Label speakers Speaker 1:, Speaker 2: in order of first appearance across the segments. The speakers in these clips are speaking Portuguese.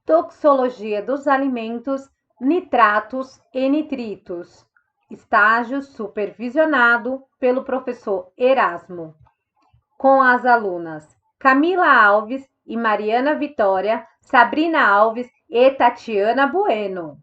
Speaker 1: Toxologia dos alimentos, nitratos e nitritos. Estágio supervisionado pelo professor Erasmo, com as alunas Camila Alves e Mariana Vitória, Sabrina Alves e Tatiana Bueno.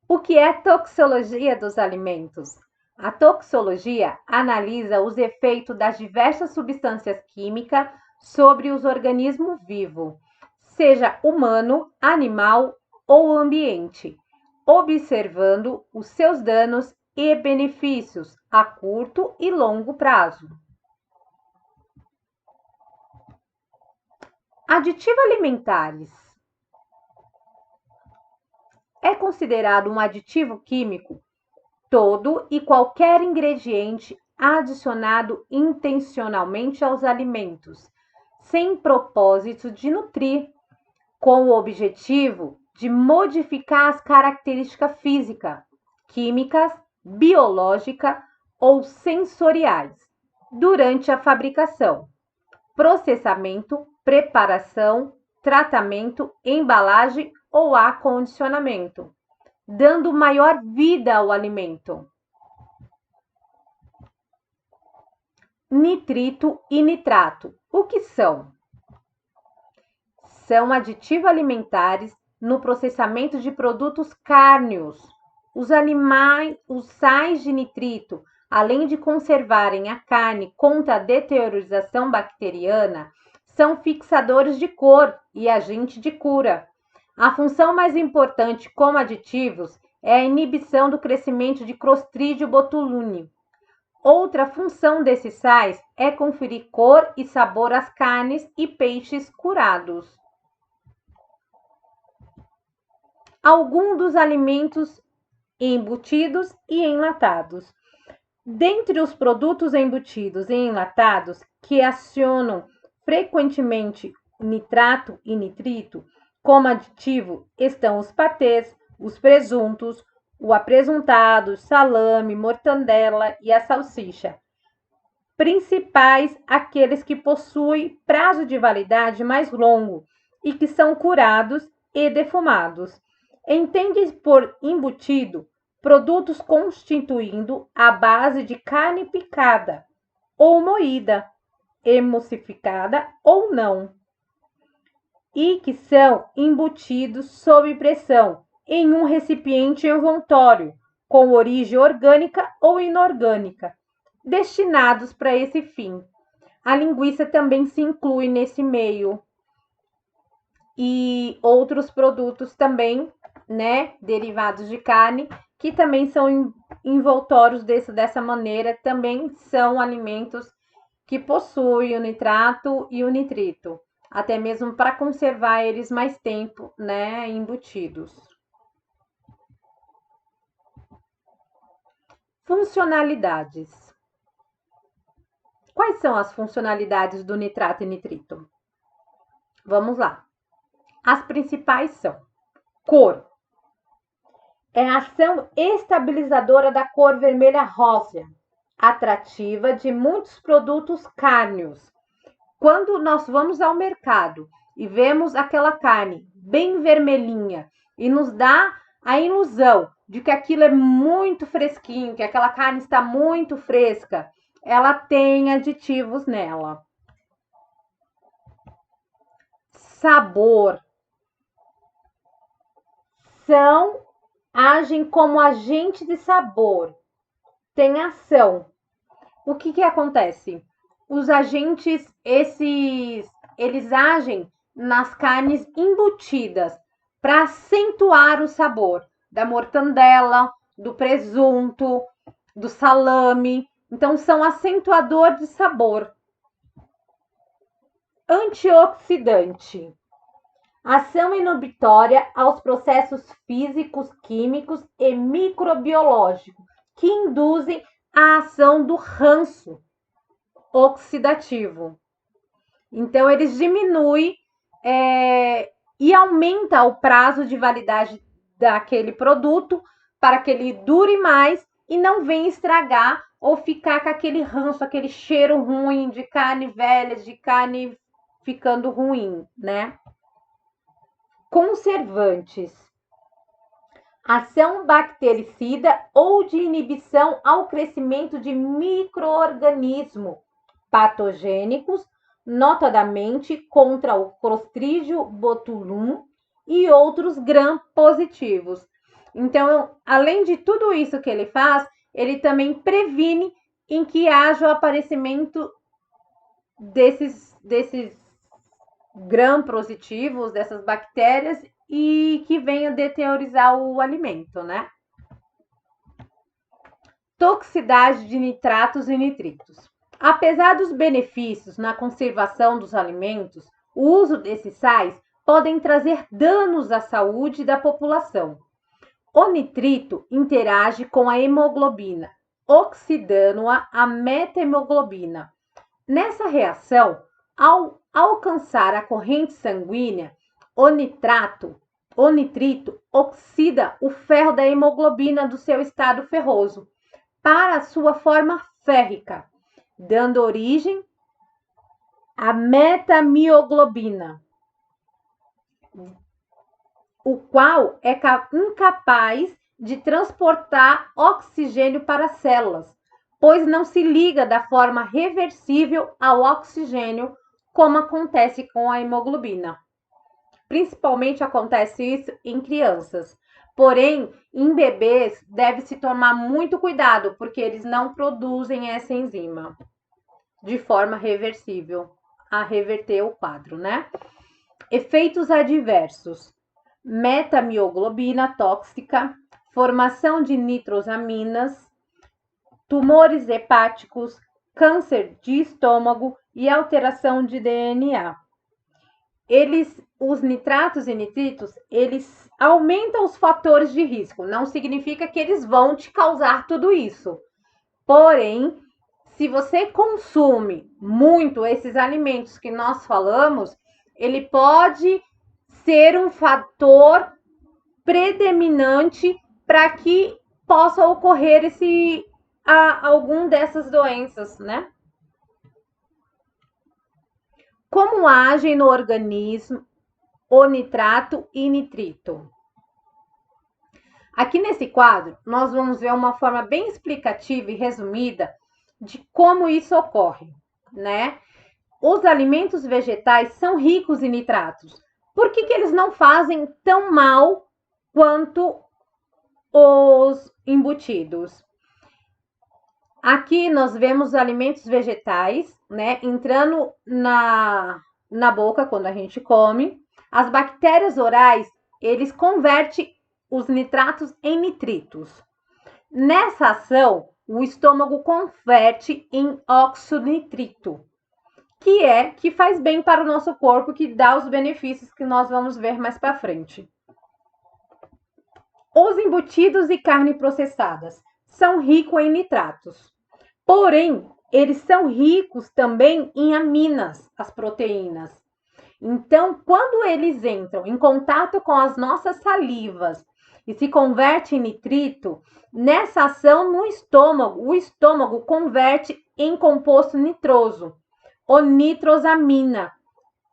Speaker 1: O que é toxologia dos alimentos? A toxologia analisa os efeitos das diversas substâncias químicas sobre os organismos vivos, seja humano, animal ou ambiente, observando os seus danos e benefícios a curto e longo prazo. Aditivos alimentares. É considerado um aditivo químico todo e qualquer ingrediente adicionado intencionalmente aos alimentos, sem propósito de nutrir, com o objetivo de modificar as características físicas, químicas, biológicas ou sensoriais durante a fabricação, processamento, preparação, tratamento, embalagem ou acondicionamento, dando maior vida ao alimento. Nitrito e nitrato. O que são? São aditivos alimentares no processamento de produtos cárneos. Os sais de nitrito, além de conservarem a carne contra a deteriorização bacteriana, são fixadores de cor e agente de cura. A função mais importante como aditivos é a inibição do crescimento de Clostridium botulinum. Outra função desses sais é conferir cor e sabor às carnes e peixes curados. Alguns dos alimentos embutidos e enlatados. Dentre os produtos embutidos e enlatados que acionam frequentemente nitrato e nitrito como aditivo estão os patês, os presuntos, o apresuntado, salame, mortandela e a salsicha. Principais aqueles que possuem prazo de validade mais longo e que são curados e defumados. Entende por embutido produtos constituindo a base de carne picada ou moída, emulsificada ou não, e que são embutidos sob pressão em um recipiente envoltório com origem orgânica ou inorgânica, destinados para esse fim. A linguiça também se inclui nesse meio e outros produtos também, né, derivados de carne, que também são envoltórios dessa maneira, também são alimentos que possuem o nitrato e o nitrito, até mesmo para conservar eles mais tempo, né, embutidos. Funcionalidades. Quais são as funcionalidades do nitrato e nitrito? Vamos lá. As principais são: cor. É a ação estabilizadora da cor vermelha rósea, atrativa de muitos produtos cárneos. Quando nós vamos ao mercado e vemos aquela carne bem vermelhinha e nos dá a ilusão de que aquilo é muito fresquinho, que aquela carne está muito fresca, ela tem aditivos nela. Sabor. Agem como agente de sabor. Tem ação. O que acontece? Os agentes, eles agem nas carnes embutidas para acentuar o sabor da mortandela, do presunto, do salame. Então, são acentuador de sabor. Antioxidante. Ação inibitória aos processos físicos, químicos e microbiológicos que induzem a ação do ranço oxidativo. Então, eles diminuem e aumenta o prazo de validade daquele produto para que ele dure mais e não venha estragar ou ficar com aquele ranço, aquele cheiro ruim de carne velha, de carne ficando ruim, né? Conservantes. Ação bactericida ou de inibição ao crescimento de micro-organismos patogênicos, notadamente contra o Clostridium botulinum e outros gram-positivos. Então, além de tudo isso que ele faz, ele também previne em que haja o aparecimento desses gram-positivos, dessas bactérias, e que venha deteriorizar o alimento, né? Toxicidade de nitratos e nitritos. Apesar dos benefícios na conservação dos alimentos, o uso desses sais podem trazer danos à saúde da população. O nitrito interage com a hemoglobina, oxidando-a a metahemoglobina. Nessa reação, ao alcançar a corrente sanguínea, o nitrito oxida o ferro da hemoglobina do seu estado ferroso para a sua forma férrica, dando origem à metamioglobina, o qual é incapaz de transportar oxigênio para as células, pois não se liga da forma reversível ao oxigênio, como acontece com a hemoglobina. Principalmente acontece isso em crianças. Porém, em bebês, deve-se tomar muito cuidado, porque eles não produzem essa enzima de forma reversível a reverter o quadro, né? Efeitos adversos. Metamioglobina tóxica, formação de nitrosaminas, tumores hepáticos, câncer de estômago e alteração de DNA. Os nitratos e nitritos, eles aumentam os fatores de risco. Não significa que eles vão te causar tudo isso. Porém, se você consome muito esses alimentos que nós falamos, ele pode ser um fator predominante para que possa ocorrer algum dessas doenças, né? Como agem no organismo o nitrato e nitrito? Aqui nesse quadro, nós vamos ver uma forma bem explicativa e resumida de como isso ocorre, né? Os alimentos vegetais são ricos em nitratos. Por que eles não fazem tão mal quanto os embutidos? Aqui nós vemos alimentos vegetais, né, entrando na boca quando a gente come. As bactérias orais, eles convertem os nitratos em nitritos. Nessa ação, o estômago converte em oxonitrito, que faz bem para o nosso corpo, que dá os benefícios que nós vamos ver mais para frente. Os embutidos e carne processadas são ricos em nitratos. Porém, eles são ricos também em aminas, as proteínas. Então, quando eles entram em contato com as nossas salivas e se converte em nitrito, nessa ação no estômago, o estômago converte em composto nitroso, ou nitrosamina,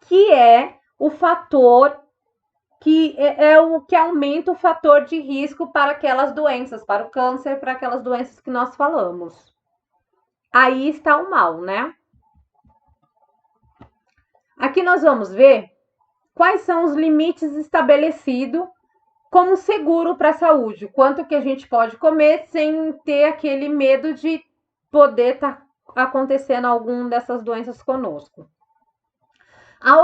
Speaker 1: que é o fator que é o que aumenta o fator de risco para aquelas doenças, para o câncer, para aquelas doenças que nós falamos. Aí está o mal, né? Aqui nós vamos ver quais são os limites estabelecidos como seguro para a saúde. Quanto que a gente pode comer sem ter aquele medo de poder estar acontecendo alguma dessas doenças conosco. A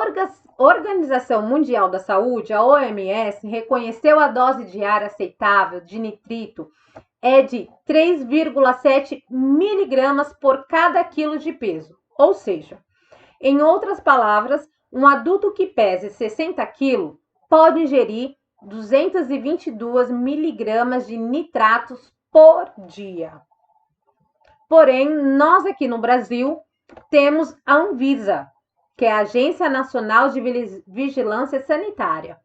Speaker 1: Organização Mundial da Saúde, a OMS, reconheceu a dose diária aceitável de nitrito é de 3,7 miligramas por cada quilo de peso. Ou seja, em outras palavras, um adulto que pese 60 quilos pode ingerir 222 miligramas de nitratos por dia. Porém, nós aqui no Brasil temos a Anvisa, que é a Agência Nacional de Vigilância Sanitária.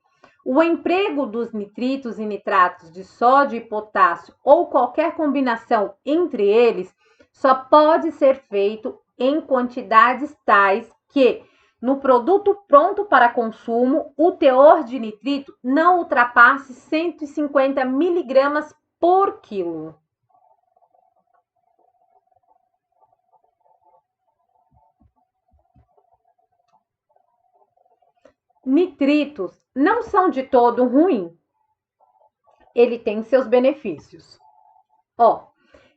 Speaker 1: O emprego dos nitritos e nitratos de sódio e potássio ou qualquer combinação entre eles só pode ser feito em quantidades tais que no produto pronto para consumo, o teor de nitrito não ultrapasse 150 miligramas por quilo. Nitritos não são de todo ruim. Ele tem seus benefícios. Ó,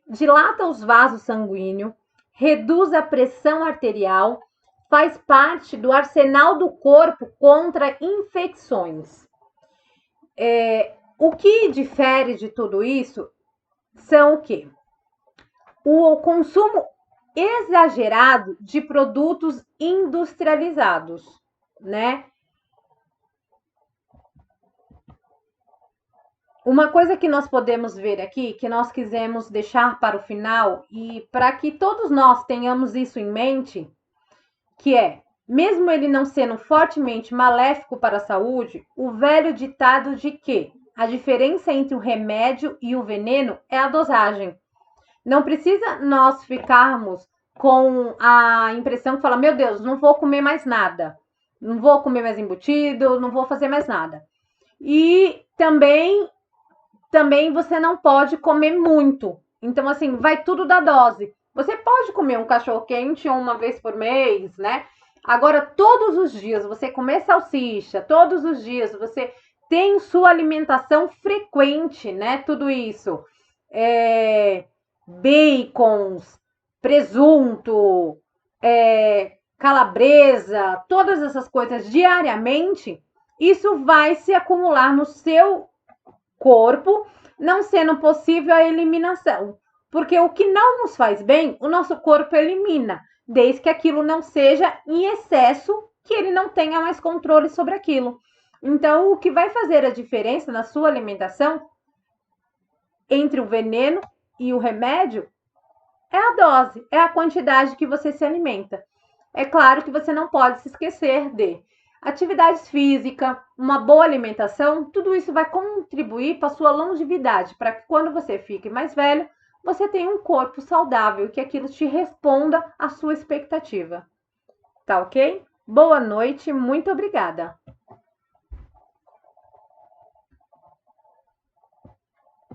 Speaker 1: dilata os vasos sanguíneos, reduz a pressão arterial, faz parte do arsenal do corpo contra infecções. O que difere de tudo isso são o quê? O consumo exagerado de produtos industrializados, né? Uma coisa que nós podemos ver aqui, que nós quisemos deixar para o final e para que todos nós tenhamos isso em mente, que é, mesmo ele não sendo fortemente maléfico para a saúde, o velho ditado de que a diferença entre o remédio e o veneno é a dosagem. Não precisa nós ficarmos com a impressão que fala, meu Deus, não vou comer mais nada, não vou comer mais embutido, não vou fazer mais nada. E também você não pode comer muito. Então, assim, vai tudo da dose. Você pode comer um cachorro-quente uma vez por mês, né? Agora, todos os dias, você comer salsicha, todos os dias, você tem sua alimentação frequente, né? Tudo isso. Bacons, presunto, calabresa, todas essas coisas diariamente, isso vai se acumular no seu corpo, não sendo possível a eliminação. Porque o que não nos faz bem, o nosso corpo elimina, desde que aquilo não seja em excesso, que ele não tenha mais controle sobre aquilo. Então, o que vai fazer a diferença na sua alimentação entre o veneno e o remédio é a dose, é a quantidade que você se alimenta. É claro que você não pode se esquecer de atividades físicas, uma boa alimentação, tudo isso vai contribuir para a sua longevidade, para que quando você fique mais velho, você tenha um corpo saudável e que aquilo te responda à sua expectativa. Tá ok? Boa noite, muito obrigada!